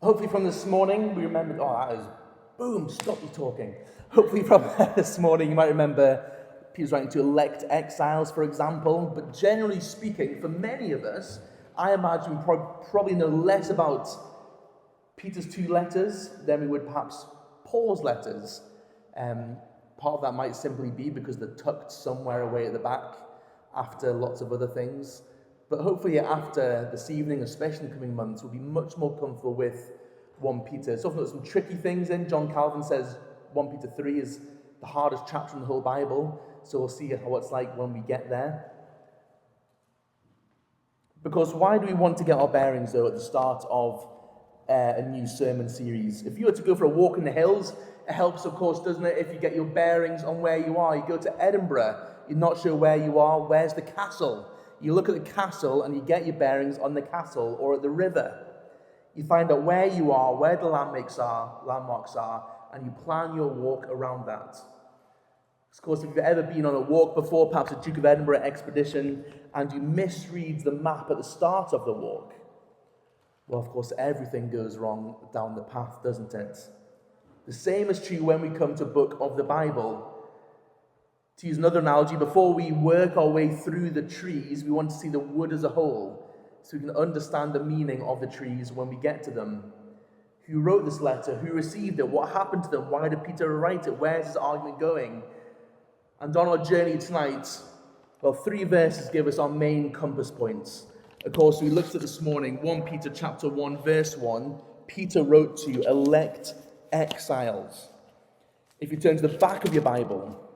Hopefully from this morning, we remembered, that is, boom, stop you talking. Hopefully from this morning, you might remember Peter's writing to elect exiles, for example. But generally speaking, for many of us, I imagine we probably know less about Peter's two letters than we would perhaps Paul's letters. Part of that might simply be because they're tucked somewhere away at the back after lots of other things. But hopefully after this evening, especially in the coming months, we'll be much more comfortable with 1 Peter. It's often got some tricky things in. John Calvin says 1 Peter 3 is the hardest chapter in the whole Bible. So we'll see how it's like when we get there. Because why do we want to get our bearings, though, at the start of a new sermon series? If you were to go for a walk in the hills, it helps, of course, doesn't it, if you get your bearings on where you are. You go to Edinburgh, you're not sure where you are. Where's the castle? You look at the castle and you get your bearings on the castle or at the river. You find out where you are, where the landmarks are, and you plan your walk around that. Of course, if you've ever been on a walk before, perhaps a Duke of Edinburgh expedition, and you misread the map at the start of the walk, well, of course, everything goes wrong down the path, doesn't it? The same is true when we come to a book of the Bible. To use another analogy, before we work our way through the trees, we want to see the wood as a whole, so we can understand the meaning of the trees when we get to them. Who wrote this letter? Who received it? What happened to them? Why did Peter write it? Where's his argument going? And on our journey tonight, well, 3 verses give us our main compass points. Of course, we looked at this morning, 1 Peter chapter 1, verse 1, Peter wrote to elect exiles. If you turn to the back of your Bible,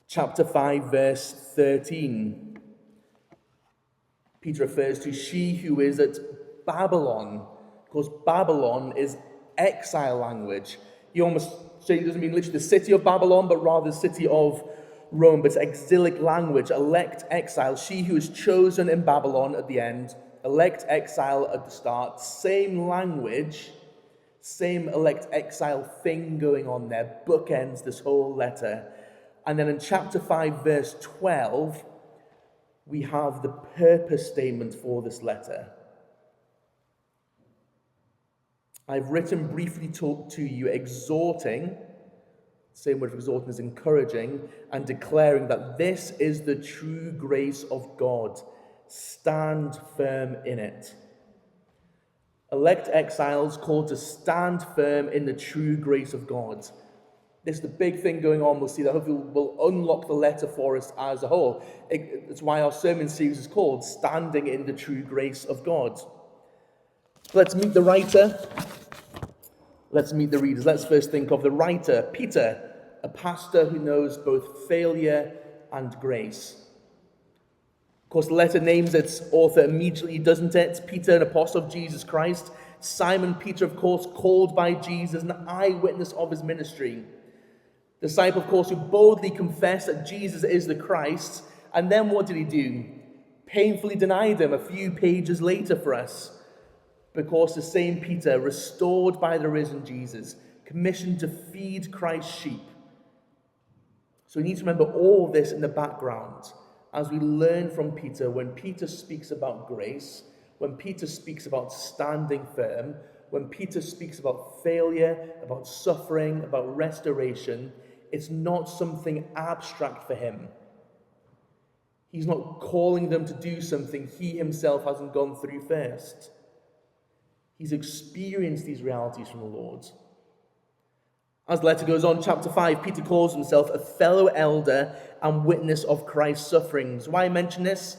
chapter 5, verse 13, Peter refers to she who is at Babylon. Of course, Babylon is exile language. You almost say it doesn't mean literally the city of Babylon, but rather the city of Rome. But it's exilic language, elect exile. She who is chosen in Babylon at the end, elect exile at the start. Same language, same elect exile thing going on there. Bookends this whole letter. And then in chapter 5, verse 12, we have the purpose statement for this letter. I've written briefly to you, exhorting, same word for exhorting is encouraging, and declaring that this is the true grace of God. Stand firm in it. Elect exiles called to stand firm in the true grace of God. This is the big thing going on. We'll see that hopefully will unlock the letter for us as a whole. It's why our sermon series is called Standing in the True Grace of God. Let's meet the writer. Let's meet the readers. Let's first think of the writer, Peter, a pastor who knows both failure and grace. Of course, the letter names its author immediately, doesn't it? Peter, an apostle of Jesus Christ. Simon Peter, of course, called by Jesus, an eyewitness of his ministry. Disciple, of course, who boldly confessed that Jesus is the Christ. And then what did he do? Painfully denied him a few pages later for us. Because the same Peter, restored by the risen Jesus, commissioned to feed Christ's sheep. So we need to remember all this in the background as we learn from Peter. When Peter speaks about grace, when Peter speaks about standing firm, when Peter speaks about failure, about suffering, about restoration, it's not something abstract for him. He's not calling them to do something he himself hasn't gone through first. He's experienced these realities from the Lord. As the letter goes on, chapter 5, Peter calls himself a fellow elder and witness of Christ's sufferings. Why mention this?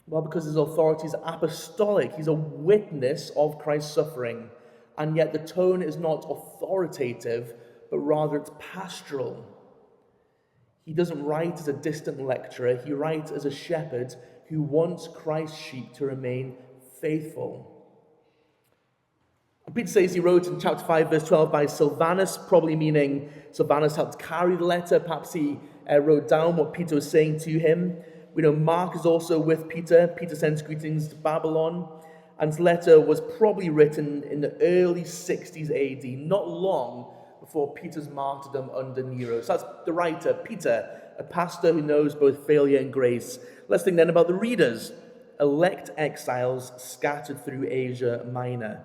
Well, because his authority is apostolic. He's a witness of Christ's suffering. And yet the tone is not authoritative, but rather it's pastoral. He doesn't write as a distant lecturer. He writes as a shepherd who wants Christ's sheep to remain faithful. Peter says he wrote in chapter 5, verse 12, by Silvanus, probably meaning Silvanus helped carry the letter. Perhaps he wrote down what Peter was saying to him. We know Mark is also with Peter. Peter sends greetings to Babylon. And his letter was probably written in the early 60s AD, not long before Peter's martyrdom under Nero. So that's the writer, Peter, a pastor who knows both failure and grace. Let's think then about the readers, elect exiles scattered through Asia Minor.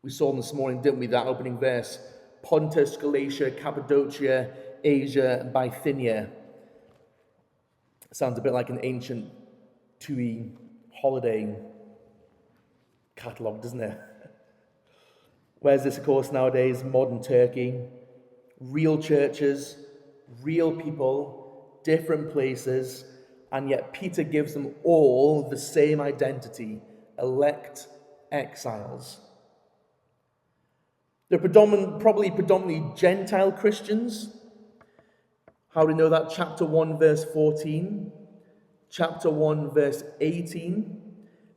We saw this morning, didn't we, that opening verse? Pontus, Galatia, Cappadocia, Asia, and Bithynia. Sounds a bit like an ancient TUI holiday catalogue, doesn't it? Where's this, of course, nowadays? Modern Turkey. Real churches, real people, different places, and yet Peter gives them all the same identity: elect exiles. They're probably predominantly Gentile Christians. How do we know that? Chapter 1, verse 14, chapter 1, verse 18,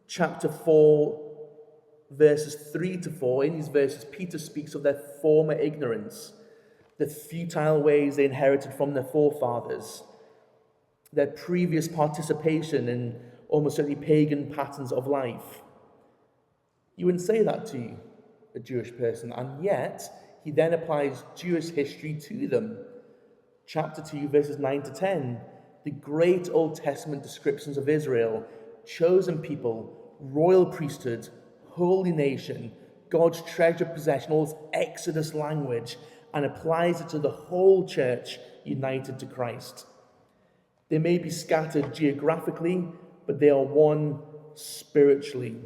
chapter 4, verses 3 to 4. In these verses, Peter speaks of their former ignorance, the futile ways they inherited from their forefathers, their previous participation in almost certainly pagan patterns of life. You wouldn't say that to a Jewish person, and yet he then applies Jewish history to them. Chapter 2, verses 9 to 10, the great Old Testament descriptions of Israel, chosen people, royal priesthood, holy nation, God's treasured possession, all this Exodus language, and applies it to the whole church united to Christ. They may be scattered geographically, but they are one spiritually.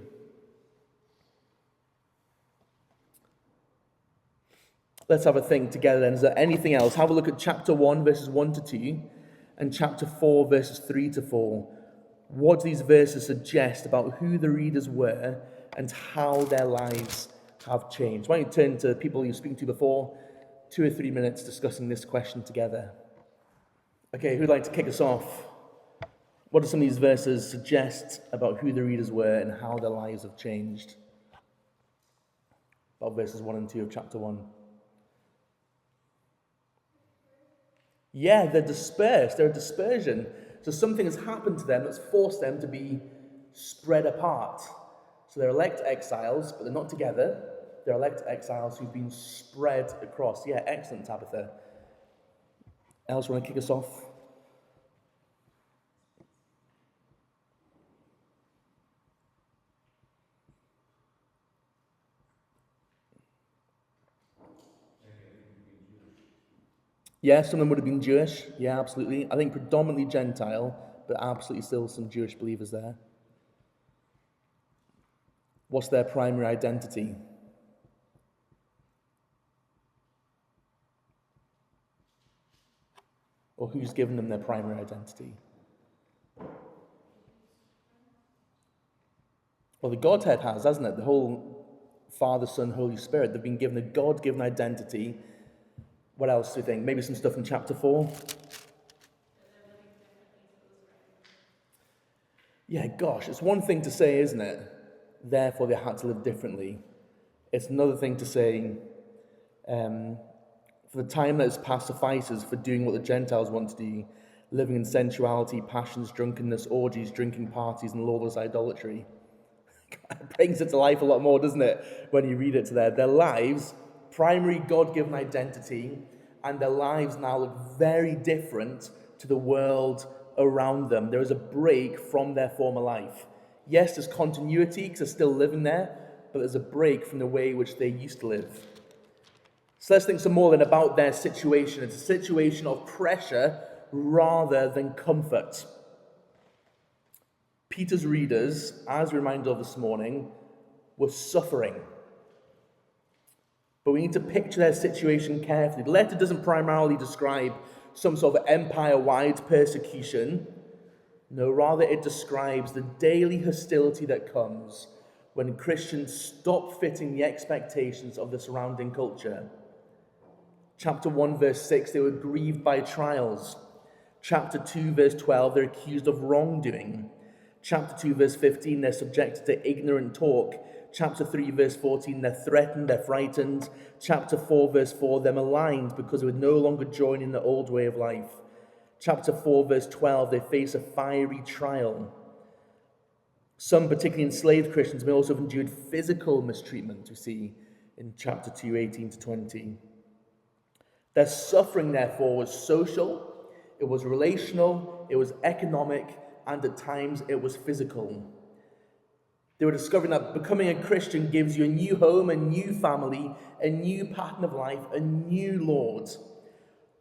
Let's have a think together then. Is there anything else? Have a look at chapter 1, verses 1 to 2, and chapter 4, verses 3 to 4. What do these verses suggest about who the readers were and how their lives have changed? Why don't you turn to the people you're speaking to before, 2 or 3 minutes discussing this question together. Okay, who'd like to kick us off? What do some of these verses suggest about who the readers were and how their lives have changed? About verses 1 and 2 of chapter 1. Yeah, they're dispersed. They're a dispersion. So something has happened to them that's forced them to be spread apart. So they're elect exiles, but they're not together. They're elect exiles who've been spread across. Yeah, excellent, Tabitha. Else, want to kick us off? Yeah, some of them would have been Jewish. Yeah, absolutely. I think predominantly Gentile, but absolutely still some Jewish believers there. What's their primary identity? Or who's given them their primary identity? Well, the Godhead has, hasn't it? The whole Father, Son, Holy Spirit. They've been given a God-given identity. What else do you think? Maybe some stuff in chapter 4? Yeah, gosh, it's one thing to say, isn't it? Therefore, they had to live differently. It's another thing to say, for the time that has passed suffices for doing what the Gentiles want to do, living in sensuality, passions, drunkenness, orgies, drinking parties, and lawless idolatry. It brings it to life a lot more, doesn't it, when you read it to there. Their lives, primary God-given identity, and their lives now look very different to the world around them. There is a break from their former life. Yes, there's continuity because they're still living there, but there's a break from the way in which they used to live. So let's think some more then about their situation. It's a situation of pressure rather than comfort. Peter's readers, as we reminded of this morning, were suffering. But we need to picture their situation carefully. The letter doesn't primarily describe some sort of empire-wide persecution. No, rather it describes the daily hostility that comes when Christians stop fitting the expectations of the surrounding culture. Chapter 1, verse 6, they were grieved by trials. Chapter 2, verse 12, they're accused of wrongdoing. Chapter 2, verse 15, they're subjected to ignorant talk. Chapter 3, verse 14, they're threatened, they're frightened. Chapter 4, verse 4, they're maligned because they would no longer join in the old way of life. Chapter 4, verse 12, they face a fiery trial. Some, particularly enslaved Christians, may also have endured physical mistreatment, we see in chapter 2, 18 to 20. Their suffering, therefore, was social, it was relational, it was economic, and at times it was physical. They were discovering that becoming a Christian gives you a new home, a new family, a new pattern of life, a new Lord.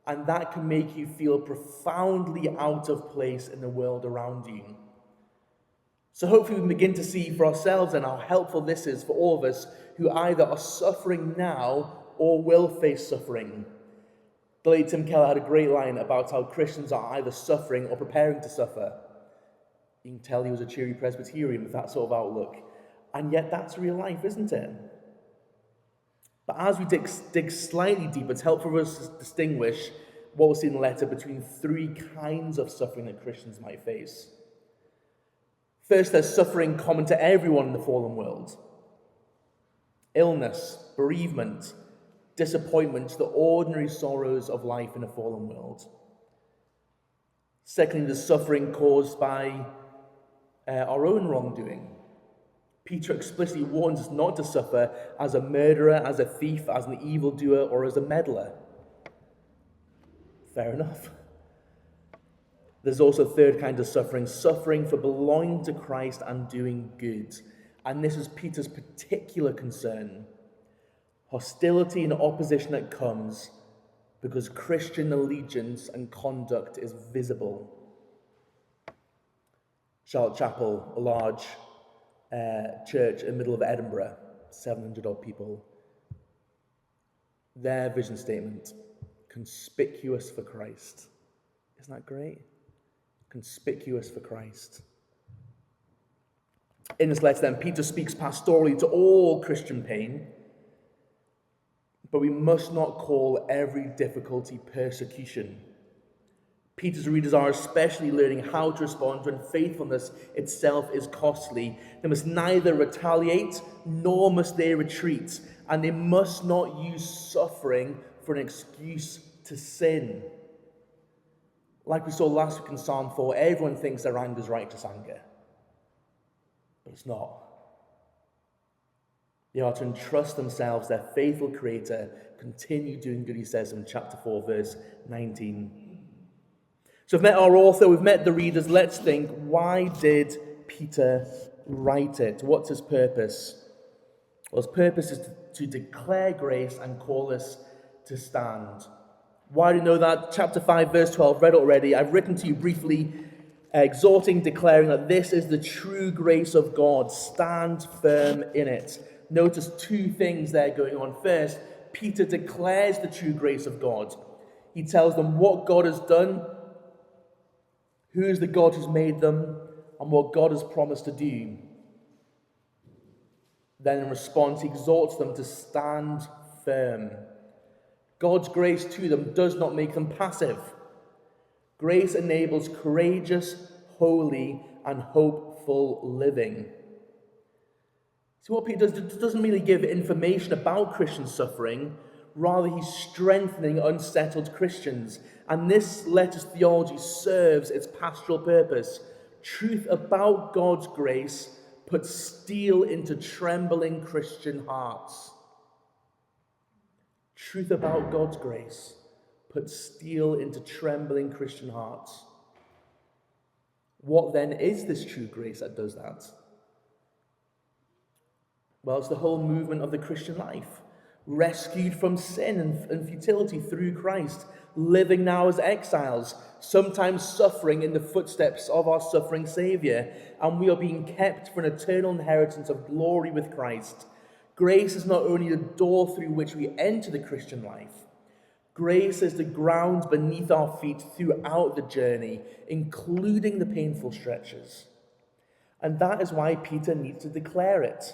And that can make you feel profoundly out of place in the world around you. So hopefully we can begin to see for ourselves and how helpful this is for all of us who either are suffering now or will face suffering. The late Tim Keller had a great line about how Christians are either suffering or preparing to suffer. You can tell he was a cheery Presbyterian with that sort of outlook. And yet that's real life, isn't it? But as we dig slightly deeper, it's helpful for us to distinguish what we'll see in the letter between three kinds of suffering that Christians might face. First, there's suffering common to everyone in the fallen world. Illness, bereavement, disappointment, the ordinary sorrows of life in a fallen world. Secondly, there's suffering caused by our own wrongdoing. Peter explicitly warns us not to suffer as a murderer, as a thief, as an evildoer, or as a meddler. Fair enough. There's also a third kind of suffering, suffering for belonging to Christ and doing good. And this is Peter's particular concern. Hostility and opposition that comes because Christian allegiance and conduct is visible. Charlotte Chapel, a large church in the middle of Edinburgh, 700 odd people. Their vision statement, conspicuous for Christ. Isn't that great? Conspicuous for Christ. In this letter then, Peter speaks pastorally to all Christian pain, but we must not call every difficulty persecution. Peter's readers are especially learning how to respond when faithfulness itself is costly. They must neither retaliate nor must they retreat, and they must not use suffering for an excuse to sin. Like we saw last week in Psalm 4, everyone thinks their anger is righteous anger, but it's not. They are to entrust themselves, their faithful Creator, continue doing good, he says in chapter 4, verse 19. So we've met our author, we've met the readers. Let's think, why did Peter write it? What's his purpose? Well, his purpose is to declare grace and call us to stand. Why do you know that? Chapter 5, verse 12, read it already. I've written to you briefly, exhorting, declaring that this is the true grace of God. Stand firm in it. Notice two things there going on. First, Peter declares the true grace of God. He tells them what God has done, who is the God who's made them, and what God has promised to do. Then in response, he exhorts them to stand firm. God's grace to them does not make them passive. Grace enables courageous, holy, and hopeful living. See, what Peter doesn't merely give information about Christian suffering, rather he's strengthening unsettled Christians. And this letter's theology serves its pastoral purpose. Truth about God's grace puts steel into trembling Christian hearts. Truth about God's grace puts steel into trembling Christian hearts. What then is this true grace that does that? Well, it's the whole movement of the Christian life. Rescued from sin and futility through Christ, living now as exiles, sometimes suffering in the footsteps of our suffering Saviour, and we are being kept for an eternal inheritance of glory with Christ. Grace is not only the door through which we enter the Christian life, grace is the ground beneath our feet throughout the journey, including the painful stretches. And that is why Peter needs to declare it,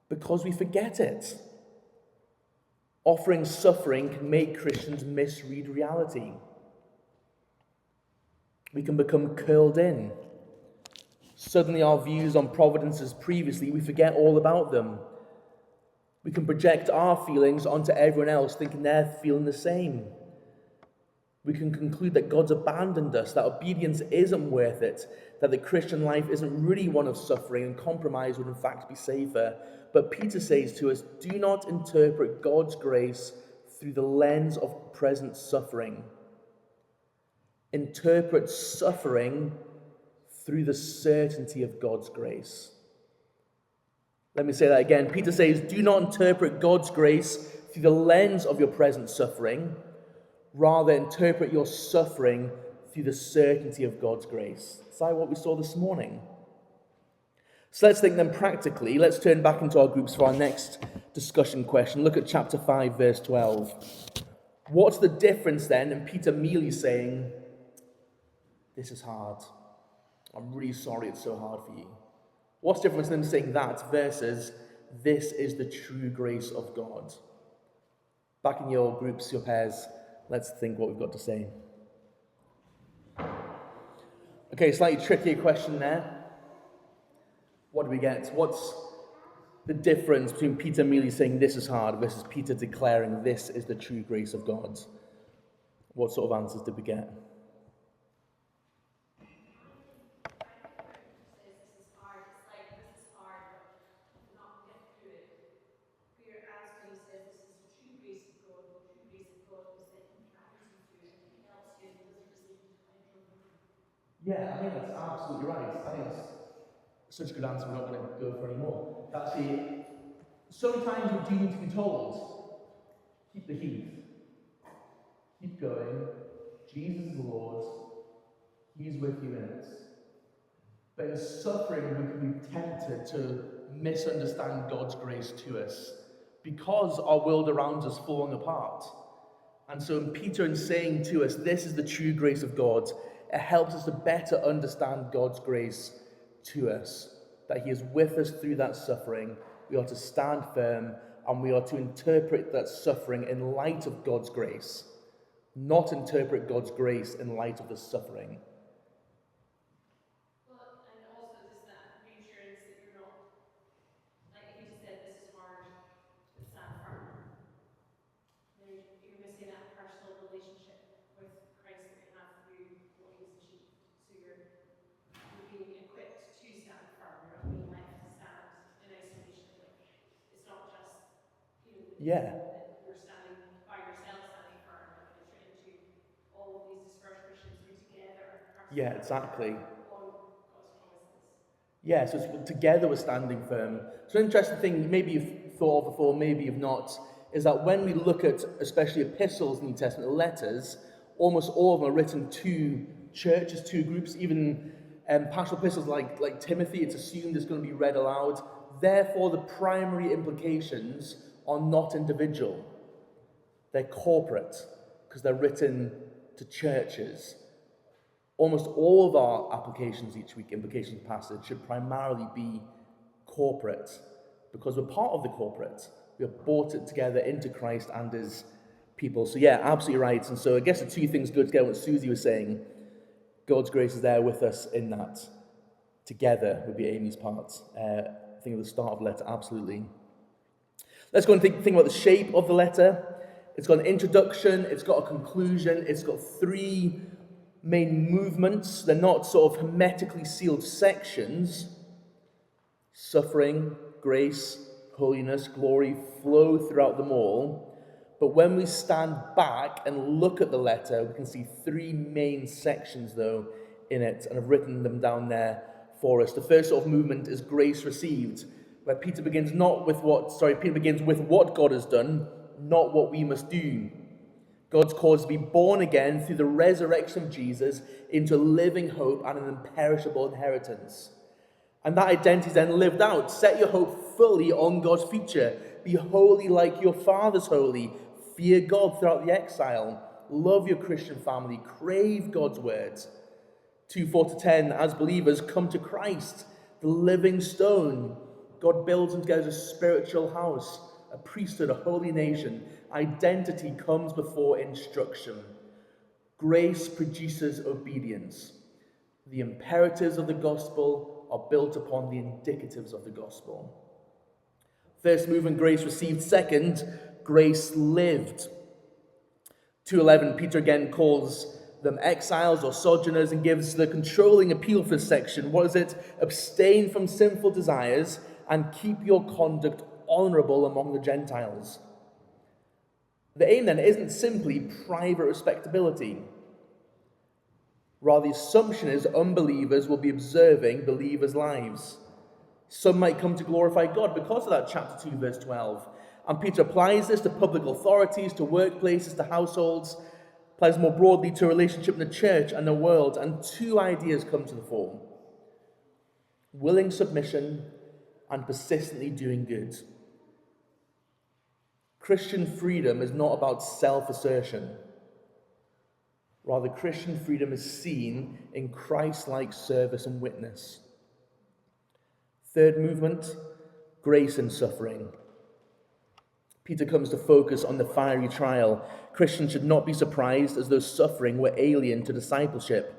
because we forget it. Offering suffering can make Christians misread reality. We can become curled in. Suddenly our views on providences previously, we forget all about them. We can project our feelings onto everyone else, thinking they're feeling the same. We can conclude that God's abandoned us, that obedience isn't worth it, that the Christian life isn't really one of suffering and compromise would in fact be safer. But Peter says to us, do not interpret God's grace through the lens of present suffering. Interpret suffering through the certainty of God's grace. Let me say that again. Peter says, do not interpret God's grace through the lens of your present suffering. Rather, interpret your suffering through the certainty of God's grace. Is that what we saw this morning? So let's think then practically. Let's turn back into our groups for our next discussion question. Look at chapter 5, verse 12. What's the difference then in Peter merely saying, this is hard. I'm really sorry it's so hard for you. What's the difference in him saying that versus this is the true grace of God? Back in your groups, your pairs, let's think what we've got to say. Okay, slightly trickier question there. What do we get? What's the difference between Peter merely saying this is hard versus Peter declaring this is the true grace of God? What sort of answers did we get? Yeah, I think that's absolutely right. I think it's such a good answer, we're not going to go for any more. Actually, sometimes we do need to be told, keep the heath, keep going, Jesus is Lord, He's with you in it. But in suffering, we can be tempted to misunderstand God's grace to us because our world around us is falling apart. And so in Peter, in saying to us, this is the true grace of God, it helps us to better understand God's grace to us, that He is with us through that suffering. We are to stand firm, and we are to interpret that suffering in light of God's grace, not interpret God's grace in light of the suffering. Yeah. You're standing by yourself, standing firm, like enter into all of these dispersed Christians who together are Yeah, exactly. on God's promises. Yeah, so it's, together we're standing firm. So an interesting thing, maybe you've thought of before, maybe you've not, is that when we look at especially epistles in the New Testament, letters, almost all of them are written to churches, to groups, even pastoral epistles like Timothy, it's assumed is going to be read aloud. Therefore, the primary implications are not individual. They're corporate, because they're written to churches. Almost all of our applications each week, implications of passage, should primarily be corporate, because we're part of the corporate. We are brought it together into Christ and His people. So yeah, absolutely right. And so I guess the two things go together, what Susie was saying. God's grace is there with us in that. Together would be Amy's part. I think at the start of the letter, absolutely. Let's go and think about the shape of the letter. It's got an introduction, it's got a conclusion, it's got three main movements. They're not sort of hermetically sealed sections. Suffering, grace, holiness, glory flow throughout them all. But when we stand back and look at the letter, we can see three main sections, though, in it, and I've written them down there for us. The first sort of movement is grace received, where Peter begins with what God has done, not what we must do. God's called us to be born again through the resurrection of Jesus into a living hope and an imperishable inheritance. And that identity is then lived out. Set your hope fully on God's future. Be holy like your Father's holy. Fear God throughout the exile. Love your Christian family. Crave God's words. 2:4-10, as believers, come to Christ, the living stone. God builds them together as a spiritual house, a priesthood, a holy nation. Identity comes before instruction. Grace produces obedience. The imperatives of the gospel are built upon the indicatives of the gospel. First movement, grace received. Second, grace lived. 2:11, Peter again calls them exiles or sojourners and gives the controlling appeal for this section. What is it? Abstain from sinful desires and keep your conduct honourable among the Gentiles. The aim then isn't simply private respectability. Rather, the assumption is unbelievers will be observing believers' lives. Some might come to glorify God because of that chapter 2, verse 12. And Peter applies this to public authorities, to workplaces, to households, applies more broadly to a relationship in the church and the world. And two ideas come to the fore: willing submission and persistently doing good. Christian freedom is not about self-assertion. Rather, Christian freedom is seen in Christ-like service and witness. Third movement, grace in suffering. Peter comes to focus on the fiery trial. Christians should not be surprised as though suffering were alien to discipleship.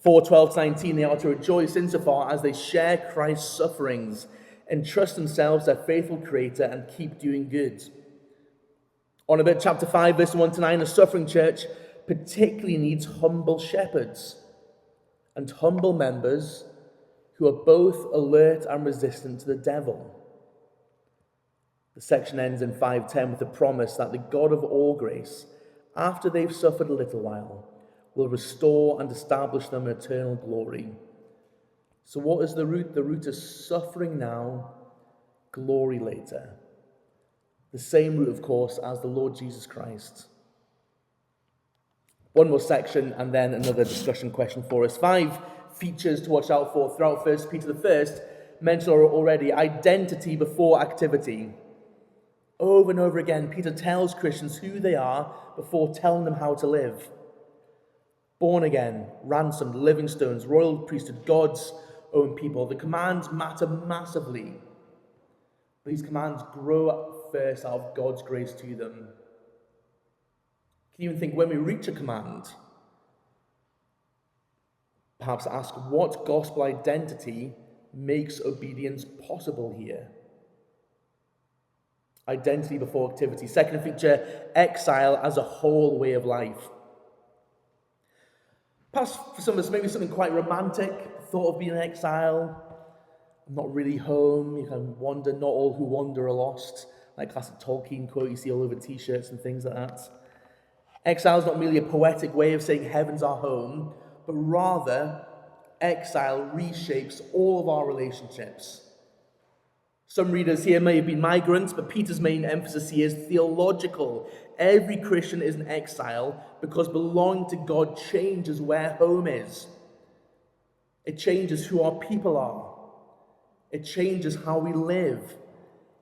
4:12-19, they are to rejoice insofar as they share Christ's sufferings, entrust themselves to their faithful Creator, and keep doing good. On about chapter 5, verse 1-9, the suffering church particularly needs humble shepherds and humble members who are both alert and resistant to the devil. The section ends in 5:10 with the promise that the God of all grace, after they've suffered a little while, will restore and establish them in eternal glory. So what is the root? The root is suffering now, glory later. The same root, of course, as the Lord Jesus Christ. One more section and then another discussion question for us. 5 features to watch out for throughout 1 Peter. The first, mentioned already, identity before activity. Over and over again, Peter tells Christians who they are before telling them how to live. Born again, ransomed, living stones, royal priesthood, God's own people. The commands matter massively. These commands grow up first out of God's grace to them. You can even think when we reach a command, perhaps ask what gospel identity makes obedience possible here. Identity before activity. Second feature, exile as a whole way of life. Perhaps for some of us, maybe something quite romantic, thought of being in exile. I'm not really home, you can wander, not all who wander are lost. That classic Tolkien quote you see all over t-shirts and things like that. Exile is not merely a poetic way of saying heaven's our home, but rather exile reshapes all of our relationships. Some readers here may have been migrants, but Peter's main emphasis here is theological. Every Christian is in exile because belonging to God changes where home is. It changes who our people are. It changes how we live.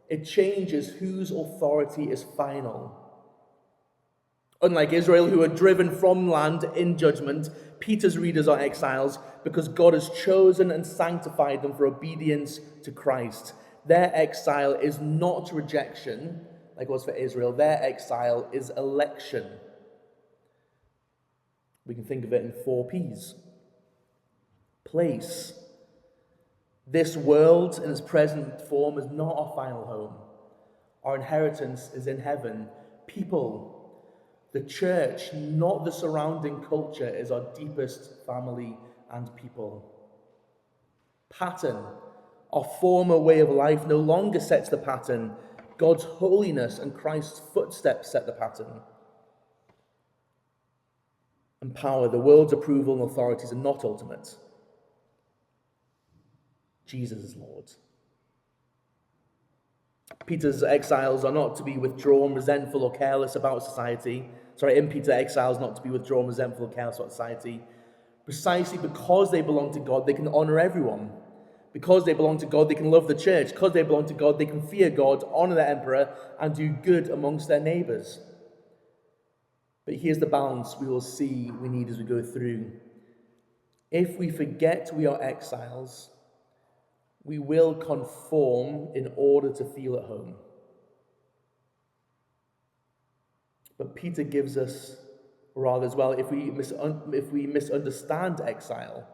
It changes whose authority is final. Unlike Israel, who are driven from land in judgment, Peter's readers are exiles because God has chosen and sanctified them for obedience to Christ. Their exile is not rejection, like it was for Israel. Their exile is election. We can think of it in 4 P's. Place. This world in its present form is not our final home. Our inheritance is in heaven. People. The church, not the surrounding culture, is our deepest family and people. Pattern. Our former way of life no longer sets the pattern. God's holiness and Christ's footsteps set the pattern. And power. The world's approval and authorities are not ultimate. Jesus is Lord. Peter's exiles are not to be withdrawn, resentful, or careless about society. In Peter, exiles not to be withdrawn, resentful, or careless about society. Precisely because they belong to God, they can honor everyone. Because they belong to God, they can love the church. Because they belong to God, they can fear God, honor the emperor, and do good amongst their neighbors. But here's the balance we will see we need as we go through. If we forget we are exiles, we will conform in order to feel at home. But Peter gives us, rather as well, if we misunderstand exile,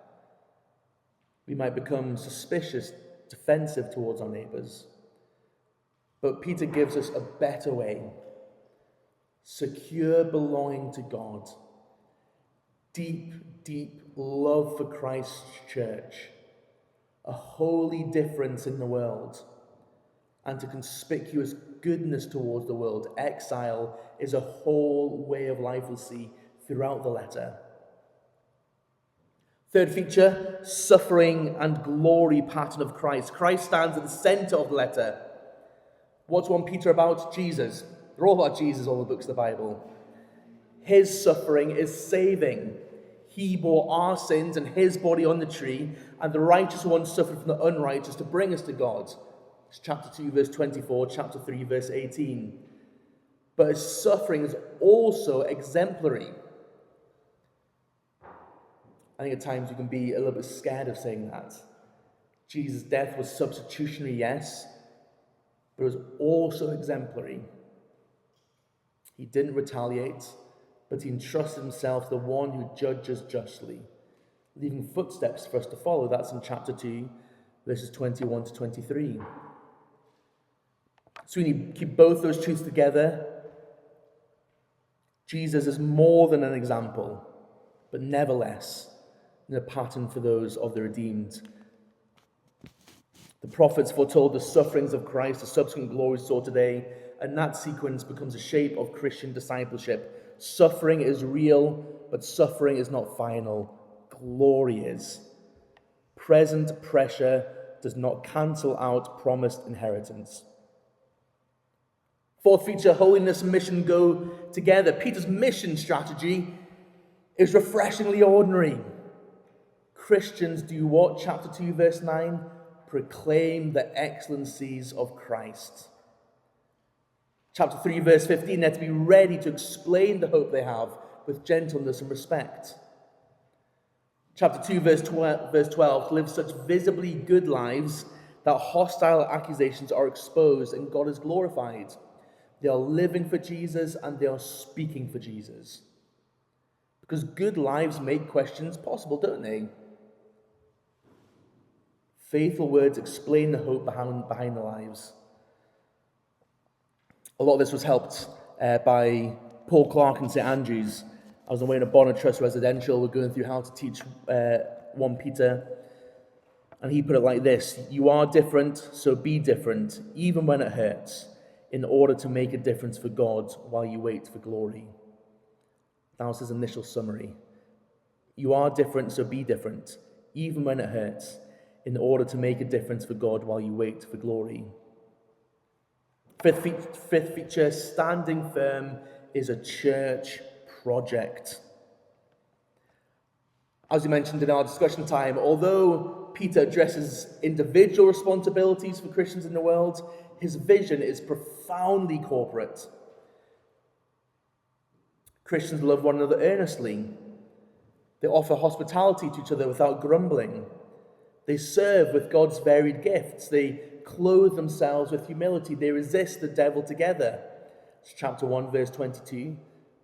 we might become suspicious, defensive towards our neighbors. But Peter gives us a better way. Secure belonging to God. Deep, deep love for Christ's church. A holy difference in the world. And a conspicuous goodness towards the world. Exile is a whole way of life we'll see throughout the letter. Third feature, suffering and glory pattern of Christ. Christ stands at the center of the letter. What's 1 Peter about? Jesus. They're all about Jesus, all the books of the Bible. His suffering is saving. He bore our sins in his body on the tree, and the righteous one suffered from the unrighteous to bring us to God. It's chapter 2, verse 24, chapter 3, verse 18. But his suffering is also exemplary. I think at times you can be a little bit scared of saying that. Jesus' death was substitutionary, yes, but it was also exemplary. He didn't retaliate, but he entrusted himself to the one who judges justly, leaving footsteps for us to follow. That's in chapter 2, verses 21 to 23. So we need to keep both those truths together. Jesus is more than an example, but never less than a pattern for those of the redeemed. The prophets foretold the sufferings of Christ, the subsequent glories saw today, and that sequence becomes a shape of Christian discipleship. Suffering is real, but suffering is not final. Glory is. Present pressure does not cancel out promised inheritance. Fourth feature, holiness and mission go together. Peter's mission strategy is refreshingly ordinary. Christians do what? Chapter 2, verse 9, proclaim the excellencies of Christ. Chapter 3, verse 15, they're to be ready to explain the hope they have with gentleness and respect. Chapter 2, verse 12, to live such visibly good lives that hostile accusations are exposed and God is glorified. They are living for Jesus and they are speaking for Jesus. Because good lives make questions possible, don't they? Faithful words explain the hope behind the lives. A lot of this was helped by Paul Clark in St. Andrews. I was away in a Bonner Trust residential. We're going through how to teach 1 Peter. And he put it like this: you are different, so be different, even when it hurts, in order to make a difference for God while you wait for glory. That was his initial summary. You are different, so be different, even when it hurts, in order to make a difference for God while you wait for glory. Fifth feature, standing firm is a church project. As we mentioned in our discussion time, although Peter addresses individual responsibilities for Christians in the world, his vision is profoundly corporate. Christians love one another earnestly. They offer hospitality to each other without grumbling. They serve with God's varied gifts. They clothe themselves with humility. They resist the devil together. It's chapter 1, verse 22,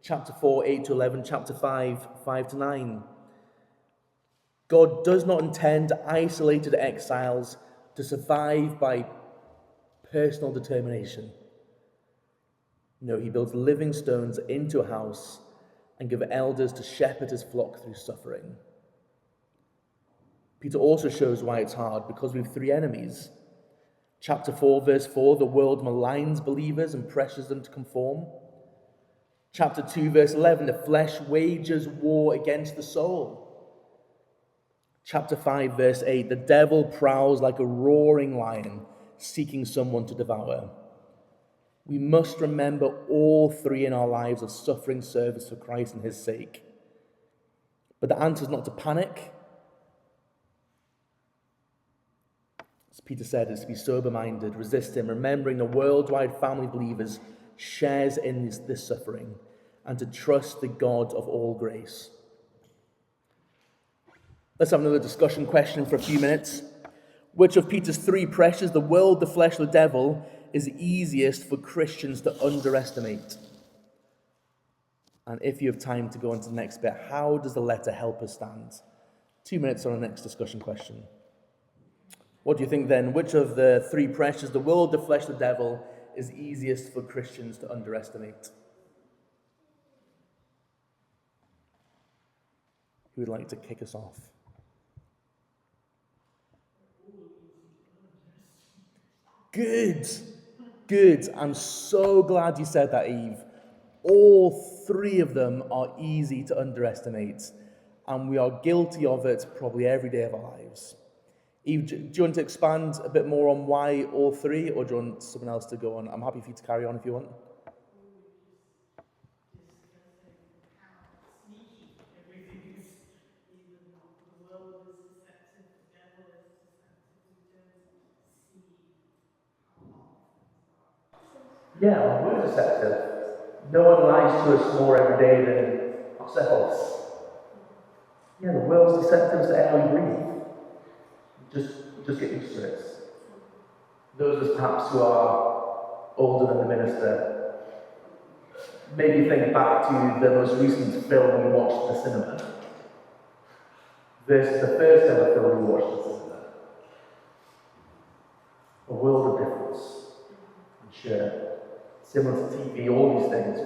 chapter 4, 8 to 11, chapter 5, 5 to 9. God does not intend isolated exiles to survive by personal determination. No, he builds living stones into a house and gives elders to shepherd his flock through suffering. Peter also shows why it's hard, because we have three enemies. Chapter 4, verse 4, the world maligns believers and pressures them to conform. Chapter 2, verse 11, the flesh wages war against the soul. Chapter 5, verse 8, the devil prowls like a roaring lion, seeking someone to devour. We must remember all three in our lives of suffering service for Christ and his sake. But the answer is not to panic. As Peter said, is to be sober-minded, resist him, remembering the worldwide family of believers shares in this suffering, and to trust the God of all grace. Let's have another discussion question for a few minutes. Which of Peter's three pressures, the world, the flesh, the devil, is easiest for Christians to underestimate? And if you have time to go on to the next bit, how does the letter help us stand? 2 minutes on the next discussion question. What do you think then? Which of the three pressures, the world, the flesh, the devil, is easiest for Christians to underestimate? Who would like to kick us off? Good. I'm so glad you said that, Eve. All three of them are easy to underestimate. and we are guilty of it probably every day of our lives. Eve, do you want to expand a bit more on why all three, or do you want someone else to go on? I'm happy for you to carry on if you want. Yeah, we're deceptive. No one lies to us more every day than ourselves. Yeah, the world's deceptive as the air we breathe. Just get used to it. Those of us perhaps who are older than the minister, maybe think back to the most recent film we watched at the cinema versus the first ever film we watched at the cinema. A world of difference, I'm sure. Similar to TV, all these things.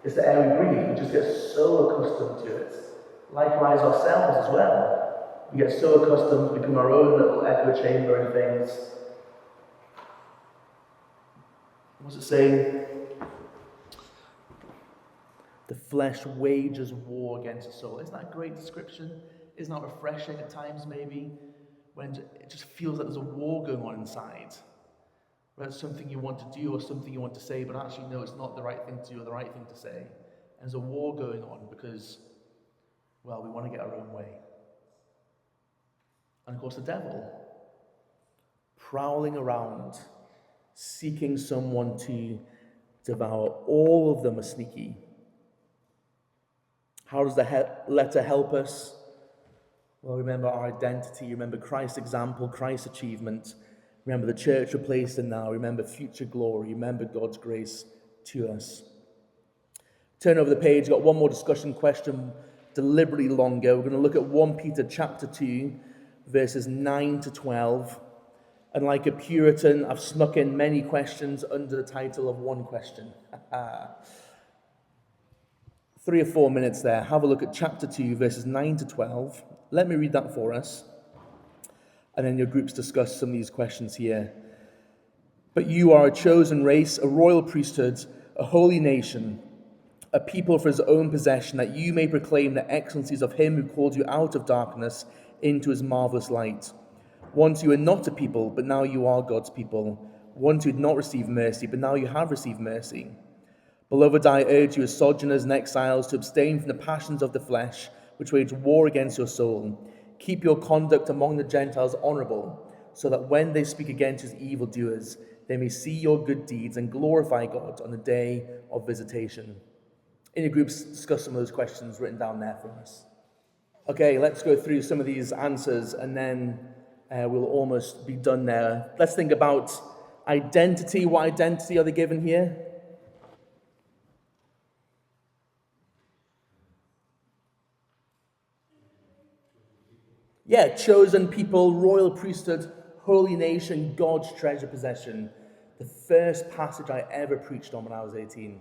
It's the air we breathe. We just get so accustomed to it. Likewise ourselves as well. We get so accustomed to become our own little echo chamber and things. What's it saying? The flesh wages war against the soul. Isn't that a great description? Isn't that refreshing at times, maybe? When it just feels like there's a war going on inside. Where it's something you want to do or something you want to say, but actually, no, it's not the right thing to do or the right thing to say. And there's a war going on because, well, we want to get our own way. And of course, the devil, prowling around, seeking someone to devour. All of them are sneaky. How does the letter help us? Well, remember our identity, remember Christ's example, Christ's achievement, remember the church we're placed in now, remember future glory, remember God's grace to us. Turn over the page, got one more discussion question, deliberately longer. We're going to look at 1 Peter chapter 2, verses 9 to 12. And like a Puritan, I've snuck in many questions under the title of one question. 3 or 4 minutes there. Have a look at chapter 2, verses 9 to 12. Let me read that for us. And then your groups discuss some of these questions here. But you are a chosen race, a royal priesthood, a holy nation, a people for his own possession, that you may proclaim the excellencies of him who called you out of darkness into his marvelous light. Once you were not a people, but now you are God's people. Once you had not received mercy, but now you have received mercy. Beloved, I urge you as sojourners and exiles to abstain from the passions of the flesh, which wage war against your soul. Keep your conduct among the Gentiles honorable, so that when they speak against you as evildoers, they may see your good deeds and glorify God on the day of visitation. In your groups, discuss some of those questions written down there for us. Okay, let's go through some of these answers, and then we'll almost be done there. Let's think about identity. What identity are they given here? Yeah, chosen people, royal priesthood, holy nation, God's treasure possession. The first passage I ever preached on when I was 18.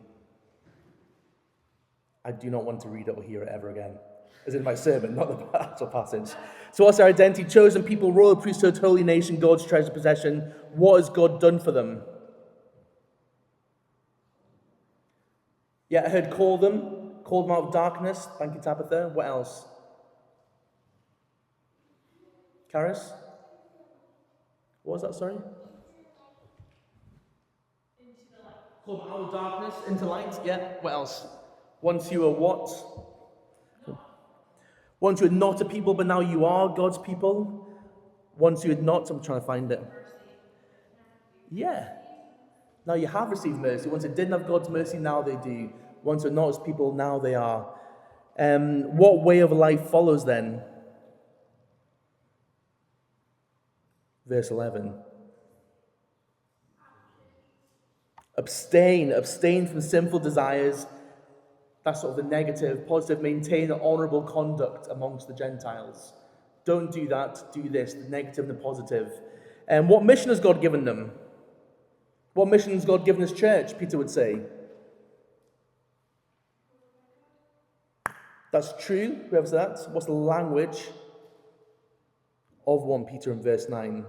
I do not want to read it or hear it ever again. As in my sermon, not the actual passage. So what's their identity? Chosen people, royal priesthood, holy nation, God's treasure possession. What has God done for them? Yeah, I heard call them out of darkness. Thank you, Tabitha. What else? Karis? What was that, sorry? Into the light. Call them out of darkness into light. Yeah, what else? Once you were what? Once you were not a people, but now you are God's people. Once you had not, I'm trying to find it. Yeah. Now you have received mercy. Once they didn't have God's mercy, now they do. Once they're not as people, now they are. What way of life follows then? Verse 11. Abstain from sinful desires. That's sort of the negative. Positive, maintain an honourable conduct amongst the Gentiles. Don't do that, do this, the negative and the positive. And what mission has God given them? What mission has God given his church, Peter would say? That's true. Whoever said that. What's the language of 1 Peter in verse 9?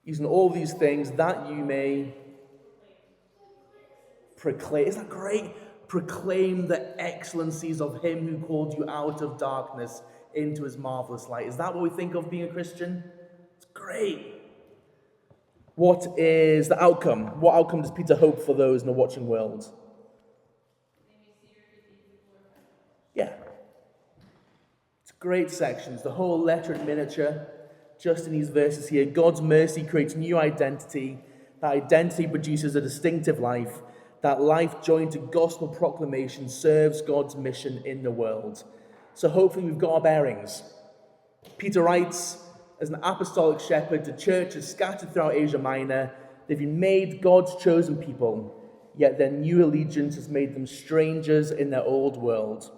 Using all these things that you may proclaim. Isn't that great? Proclaim the excellencies of him who called you out of darkness into his marvelous light. Is that what we think of being a Christian? It's great. What is the outcome? What outcome does Peter hope for those in a watching world? Yeah. It's great sections. The whole letter in miniature, just in these verses here. God's mercy creates new identity. That identity produces a distinctive life. That life joined to gospel proclamation serves God's mission in the world. So hopefully we've got our bearings. Peter writes, as an apostolic shepherd to churches scattered throughout Asia Minor, they've been made God's chosen people, yet their new allegiance has made them strangers in their old world.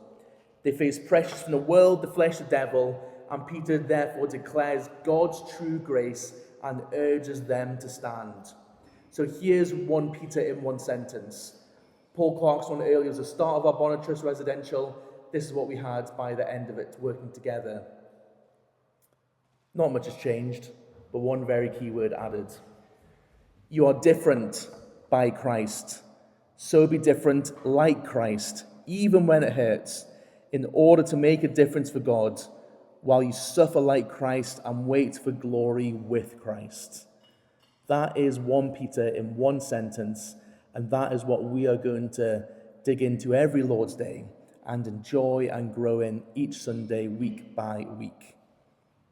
They face pressures from the world, the flesh, the devil, and Peter therefore declares God's true grace and urges them to stand. So here's 1 Peter in one sentence. Paul Clark's one earlier was the start of our Bonitrus residential. This is what we had by the end of it, working together. Not much has changed, but one very key word added. You are different by Christ. So be different like Christ, even when it hurts, in order to make a difference for God, while you suffer like Christ and wait for glory with Christ. That is 1 Peter in one sentence, and that is what we are going to dig into every Lord's Day and enjoy and grow in each Sunday, week by week.